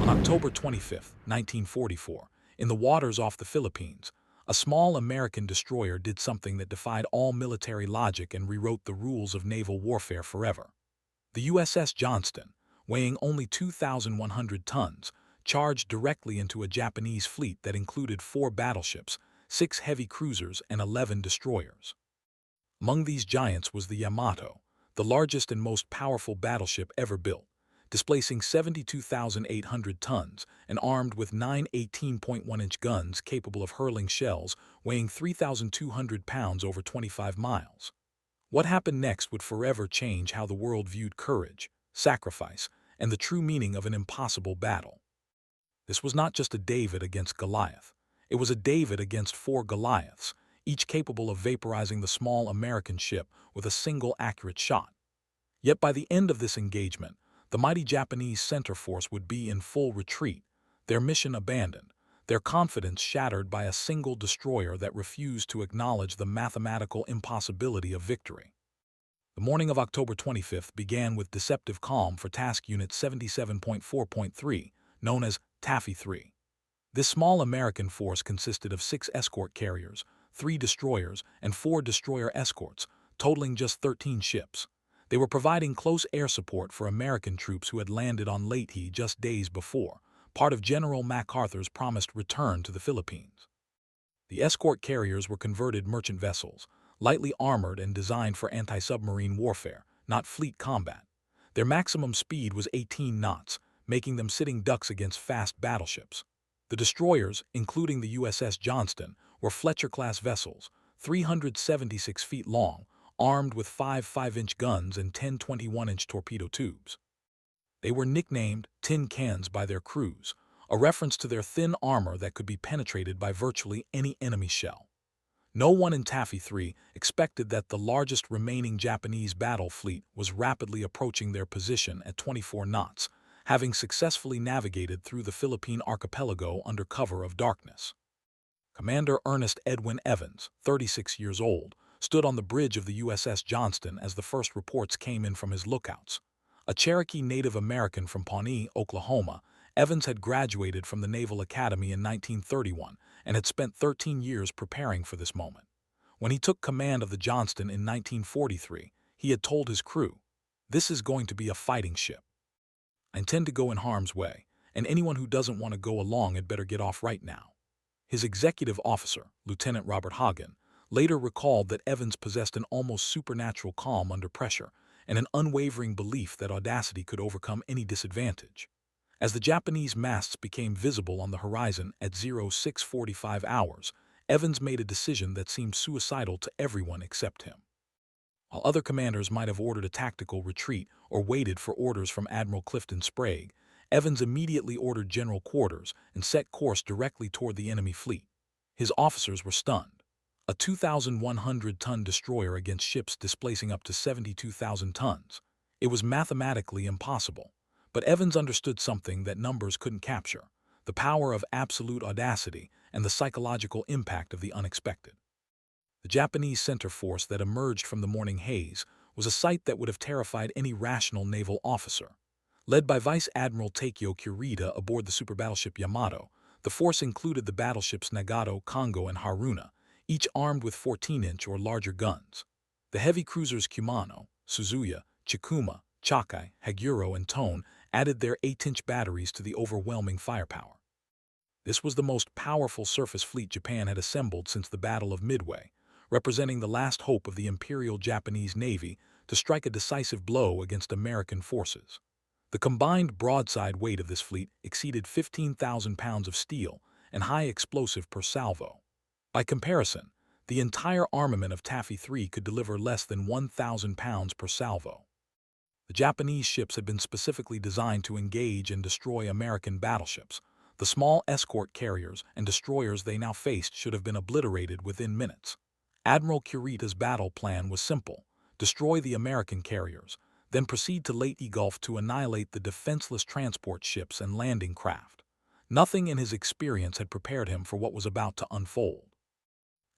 On October 25, 1944, in the waters off the Philippines, a small American destroyer did something that defied all military logic and rewrote the rules of naval warfare forever. The USS Johnston, weighing only 2,100 tons, charged directly into a Japanese fleet that included 4 battleships, 6 heavy cruisers, and 11 destroyers. Among these giants was the Yamato, the largest and most powerful battleship ever built, displacing 72,800 tons and armed with 9 18.1-inch guns capable of hurling shells weighing 3,200 pounds over 25 miles. What happened next would forever change how the world viewed courage, sacrifice, and the true meaning of an impossible battle. This was not just a David against Goliath. It was a David against 4 Goliaths, each capable of vaporizing the small American ship with a single accurate shot. Yet by the end of this engagement, the mighty Japanese center force would be in full retreat, their mission abandoned, their confidence shattered by a single destroyer that refused to acknowledge the mathematical impossibility of victory. The morning of October 25th began with deceptive calm for Task Unit 77.4.3, known as Taffy 3. This small American force consisted of 6 escort carriers, 3 destroyers, and 4 destroyer escorts, totaling just 13 ships. They were providing close air support for American troops who had landed on Leyte just days before, part of General MacArthur's promised return to the Philippines. The escort carriers were converted merchant vessels, lightly armored and designed for anti-submarine warfare, not fleet combat. Their maximum speed was 18 knots, making them sitting ducks against fast battleships. The destroyers, including the USS Johnston, were Fletcher-class vessels, 376 feet long, armed with 5 5-inch guns and 10 21-inch torpedo tubes. They were nicknamed tin cans by their crews, a reference to their thin armor that could be penetrated by virtually any enemy shell. No one in Taffy 3 expected that the largest remaining Japanese battle fleet was rapidly approaching their position at 24 knots, having successfully navigated through the Philippine archipelago under cover of darkness. Commander Ernest Edwin Evans, 36 years old, stood on the bridge of the USS Johnston as the first reports came in from his lookouts. A Cherokee Native American from Pawnee, Oklahoma, Evans had graduated from the Naval Academy in 1931 and had spent 13 years preparing for this moment. When he took command of the Johnston in 1943, he had told his crew, "This is going to be a fighting ship. I intend to go in harm's way, and anyone who doesn't want to go along had better get off right now." His executive officer, Lieutenant Robert Hagen, later recalled that Evans possessed an almost supernatural calm under pressure and an unwavering belief that audacity could overcome any disadvantage. As the Japanese masts became visible on the horizon at 0645 hours, Evans made a decision that seemed suicidal to everyone except him. While other commanders might have ordered a tactical retreat or waited for orders from Admiral Clifton Sprague, Evans immediately ordered general quarters and set course directly toward the enemy fleet. His officers were stunned. A 2,100-ton destroyer against ships displacing up to 72,000 tons. It was mathematically impossible. But Evans understood something that numbers couldn't capture: the power of absolute audacity and the psychological impact of the unexpected. The Japanese center force that emerged from the morning haze was a sight that would have terrified any rational naval officer. Led by Vice Admiral Kurita aboard the superbattleship Yamato, the force included the battleships Nagato, Kongo, and Haruna, each armed with 14-inch or larger guns. The heavy cruisers Kumano, Suzuya, Chikuma, Chakai, Haguro, and Tone added their 8-inch batteries to the overwhelming firepower. This was the most powerful surface fleet Japan had assembled since the Battle of Midway, representing the last hope of the Imperial Japanese Navy to strike a decisive blow against American forces. The combined broadside weight of this fleet exceeded 15,000 pounds of steel and high explosive per salvo. By comparison, the entire armament of Taffy 3 could deliver less than 1,000 pounds per salvo. The Japanese ships had been specifically designed to engage and destroy American battleships. The small escort carriers and destroyers they now faced should have been obliterated within minutes. Admiral Kurita's battle plan was simple: destroy the American carriers, then proceed to Leyte Gulf to annihilate the defenseless transport ships and landing craft. Nothing in his experience had prepared him for what was about to unfold.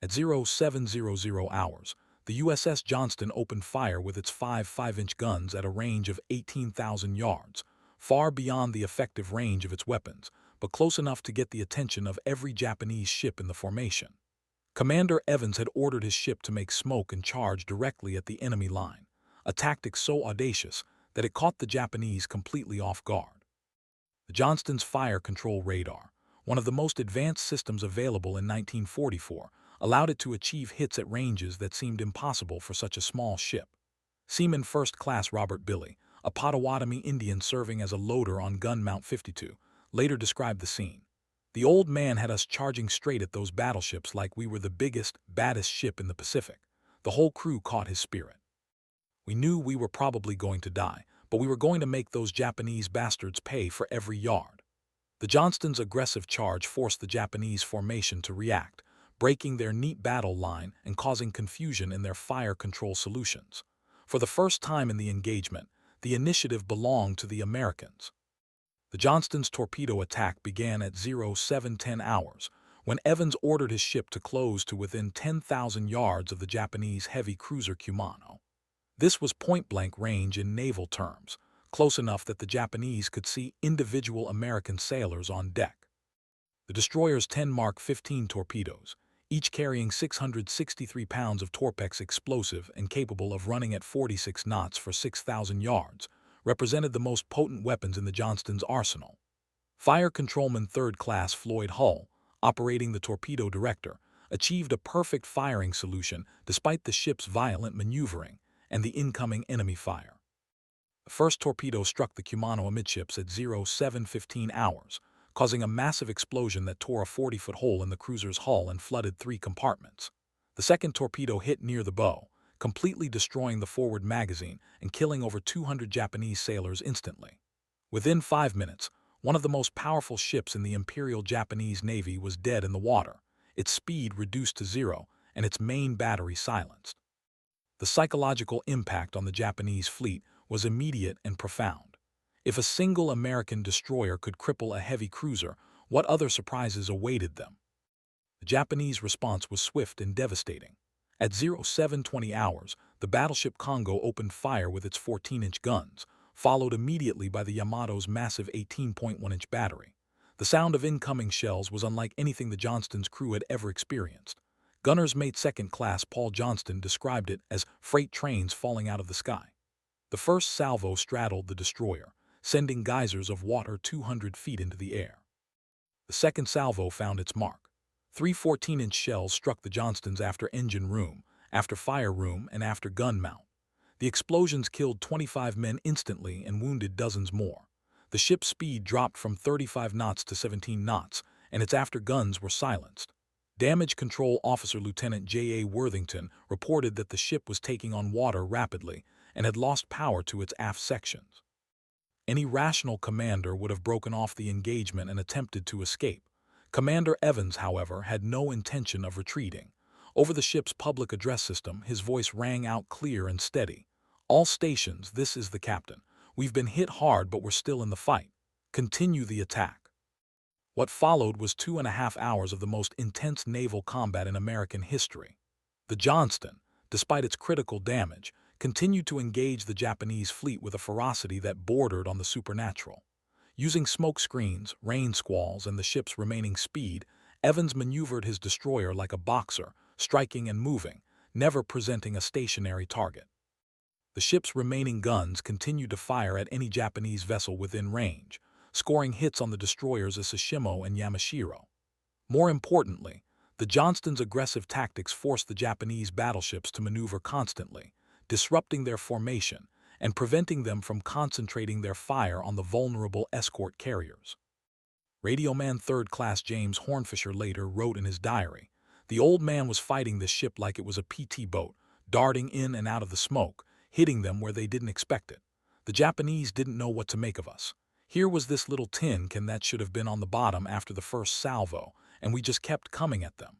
At 0700 hours, the USS Johnston opened fire with its 5 5-inch guns at a range of 18,000 yards, far beyond the effective range of its weapons, but close enough to get the attention of every Japanese ship in the formation. Commander Evans had ordered his ship to make smoke and charge directly at the enemy line, a tactic so audacious that it caught the Japanese completely off guard. The Johnston's fire control radar, one of the most advanced systems available in 1944, allowed it to achieve hits at ranges that seemed impossible for such a small ship. Seaman First Class Robert Billy, a Potawatomi Indian serving as a loader on gun Mount 52, later described the scene. The old man had us charging straight at those battleships like we were the biggest, baddest ship in the Pacific. The whole crew caught his spirit. We knew we were probably going to die, but we were going to make those Japanese bastards pay for every yard. The Johnston's aggressive charge forced the Japanese formation to react, breaking their neat battle line and causing confusion in their fire control solutions. For the first time in the engagement, the initiative belonged to the Americans. The Johnston's torpedo attack began at 0710 hours, when Evans ordered his ship to close to within 10,000 yards of the Japanese heavy cruiser Kumano. This was point-blank range in naval terms, close enough that the Japanese could see individual American sailors on deck. The destroyer's 10 Mark 15 torpedoes, each carrying 663 pounds of Torpex explosive and capable of running at 46 knots for 6,000 yards, represented the most potent weapons in the Johnston's arsenal. Fire Controlman 3rd Class Floyd Hull, operating the torpedo director, achieved a perfect firing solution despite the ship's violent maneuvering and the incoming enemy fire. The first torpedo struck the Kumano amidships at 0715 hours, causing a massive explosion that tore a 40-foot hole in the cruiser's hull and flooded 3 compartments. The second torpedo hit near the bow, completely destroying the forward magazine and killing over 200 Japanese sailors instantly. Within 5 minutes, one of the most powerful ships in the Imperial Japanese Navy was dead in the water, its speed reduced to 0, and its main battery silenced. The psychological impact on the Japanese fleet was immediate and profound. If a single American destroyer could cripple a heavy cruiser, what other surprises awaited them? The Japanese response was swift and devastating. At 0720 hours, the battleship Congo opened fire with its 14-inch guns, followed immediately by the Yamato's massive 18.1-inch battery. The sound of incoming shells was unlike anything the Johnston's crew had ever experienced. Gunner's Mate 2nd Class Paul Johnston described it as freight trains falling out of the sky. The first salvo straddled the destroyer, sending geysers of water 200 feet into the air. The second salvo found its mark. 3 14-inch shells struck the Johnston's after engine room, after fire room, and after gun mount. The explosions killed 25 men instantly and wounded dozens more. The ship's speed dropped from 35 knots to 17 knots, and its after-guns were silenced. Damage Control Officer Lieutenant J.A. Worthington reported that the ship was taking on water rapidly and had lost power to its aft sections. Any rational commander would have broken off the engagement and attempted to escape. Commander Evans, however, had no intention of retreating. Over the ship's public address system, his voice rang out clear and steady. "All stations, this is the captain. We've been hit hard, but we're still in the fight. Continue the attack." What followed was 2.5 hours of the most intense naval combat in American history. The Johnston, despite its critical damage, continued to engage the Japanese fleet with a ferocity that bordered on the supernatural. Using smoke screens, rain squalls, and the ship's remaining speed, Evans maneuvered his destroyer like a boxer, striking and moving, never presenting a stationary target. The ship's remaining guns continued to fire at any Japanese vessel within range, scoring hits on the destroyers Sashimo and Yamashiro. More importantly, the Johnston's aggressive tactics forced the Japanese battleships to maneuver constantly, disrupting their formation and preventing them from concentrating their fire on the vulnerable escort carriers. Radioman 3rd Class James Hornfisher later wrote in his diary, "The old man was fighting this ship like it was a PT boat, darting in and out of the smoke, hitting them where they didn't expect it. The Japanese didn't know what to make of us. Here was this little tin can that should have been on the bottom after the first salvo, and we just kept coming at them."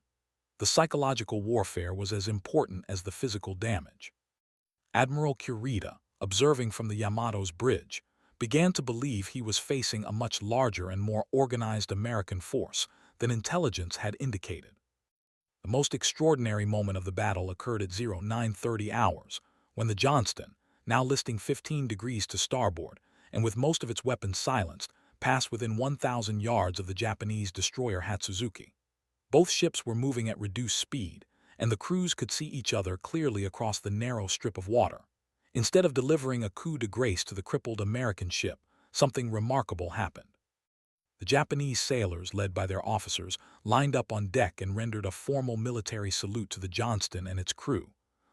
The psychological warfare was as important as the physical damage. Admiral Kurita, observing from the Yamato's bridge, began to believe he was facing a much larger and more organized American force than intelligence had indicated. The most extraordinary moment of the battle occurred at 0930 hours, when the Johnston, now listing 15 degrees to starboard, and with most of its weapons silenced, passed within 1,000 yards of the Japanese destroyer Hatsuzuki. Both ships were moving at reduced speed, and the crews could see each other clearly across the narrow strip of water. Instead of delivering a coup de grace to the crippled American ship, something remarkable happened. The Japanese sailors, led by their officers, lined up on deck and rendered a formal military salute to the Johnston and its crew.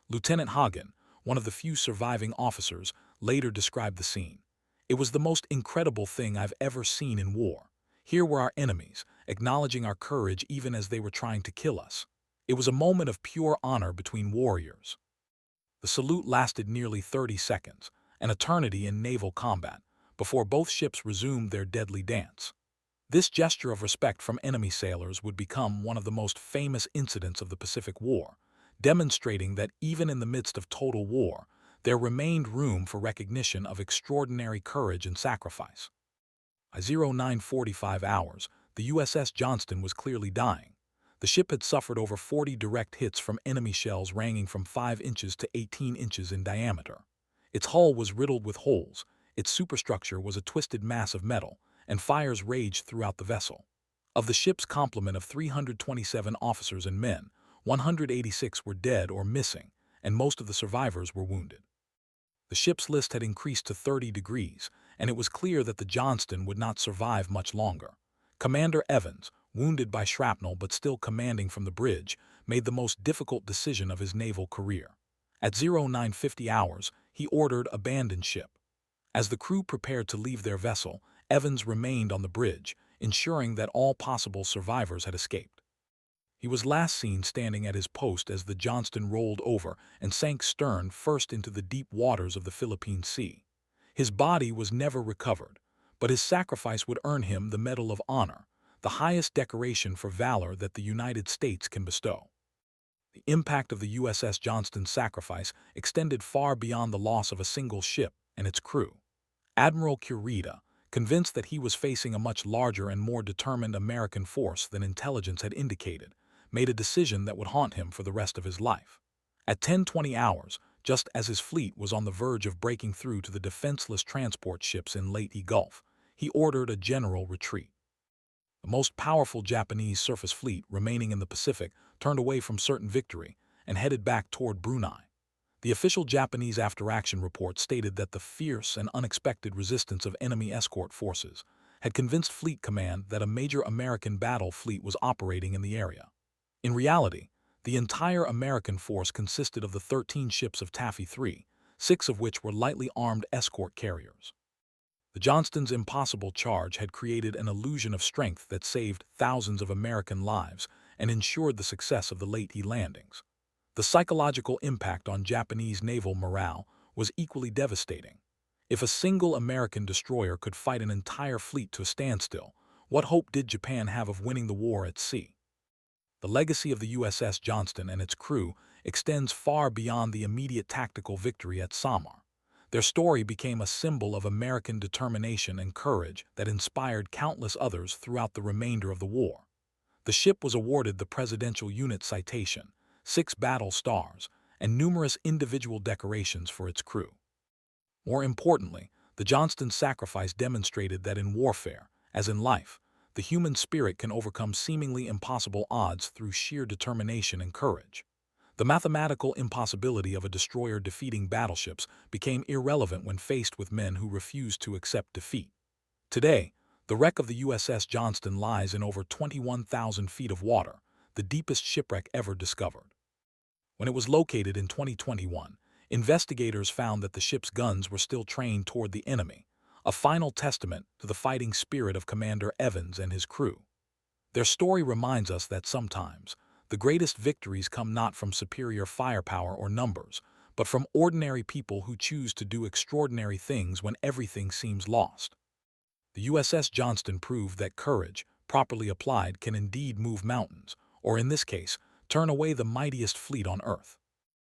Lieutenant Hagen, one of the few surviving officers, later described the scene. "It was the most incredible thing I've ever seen in war. Here were our enemies, acknowledging our courage even as they were trying to kill us. It was a moment of pure honor between warriors." The salute lasted nearly 30 seconds, an eternity in naval combat, before both ships resumed their deadly dance. This gesture of respect from enemy sailors would become one of the most famous incidents of the Pacific War, demonstrating that even in the midst of total war, there remained room for recognition of extraordinary courage and sacrifice. By 0945 hours, the USS Johnston was clearly dying. The ship had suffered over 40 direct hits from enemy shells ranging from 5 inches to 18 inches in diameter. Its hull was riddled with holes, its superstructure was a twisted mass of metal, and fires raged throughout the vessel. Of the ship's complement of 327 officers and men, 186 were dead or missing, and most of the survivors were wounded. The ship's list had increased to 30 degrees, and it was clear that the Johnston would not survive much longer. Commander Evans, wounded by shrapnel but still commanding from the bridge, made the most difficult decision of his naval career. At 0950 hours, he ordered abandon ship. As the crew prepared to leave their vessel, Evans remained on the bridge, ensuring that all possible survivors had escaped. He was last seen standing at his post as the Johnston rolled over and sank stern first into the deep waters of the Philippine Sea. His body was never recovered, but his sacrifice would earn him the Medal of Honor, the highest decoration for valor that the United States can bestow. The impact of the USS Johnston's sacrifice extended far beyond the loss of a single ship and its crew. Admiral Kurita, convinced that he was facing a much larger and more determined American force than intelligence had indicated, made a decision that would haunt him for the rest of his life. At 10:20 hours, just as his fleet was on the verge of breaking through to the defenseless transport ships in Leyte Gulf, he ordered a general retreat. The most powerful Japanese surface fleet remaining in the Pacific turned away from certain victory and headed back toward Brunei. The official Japanese after-action report stated that the fierce and unexpected resistance of enemy escort forces had convinced Fleet Command that a major American battle fleet was operating in the area. In reality, the entire American force consisted of the 13 ships of Taffy III, 6 of which were lightly armed escort carriers. The Johnston's impossible charge had created an illusion of strength that saved thousands of American lives and ensured the success of the Leyte landings. The psychological impact on Japanese naval morale was equally devastating. If a single American destroyer could fight an entire fleet to a standstill, what hope did Japan have of winning the war at sea? The legacy of the USS Johnston and its crew extends far beyond the immediate tactical victory at Samar. Their story became a symbol of American determination and courage that inspired countless others throughout the remainder of the war. The ship was awarded the Presidential Unit Citation, 6 battle stars, and numerous individual decorations for its crew. More importantly, the Johnston's sacrifice demonstrated that in warfare, as in life, the human spirit can overcome seemingly impossible odds through sheer determination and courage. The mathematical impossibility of a destroyer defeating battleships became irrelevant when faced with men who refused to accept defeat. Today, the wreck of the USS Johnston lies in over 21,000 feet of water, the deepest shipwreck ever discovered. When it was located in 2021, investigators found that the ship's guns were still trained toward the enemy, a final testament to the fighting spirit of Commander Evans and his crew. Their story reminds us that sometimes, the greatest victories come not from superior firepower or numbers, but from ordinary people who choose to do extraordinary things when everything seems lost. The USS Johnston proved that courage, properly applied, can indeed move mountains, or in this case, turn away the mightiest fleet on Earth.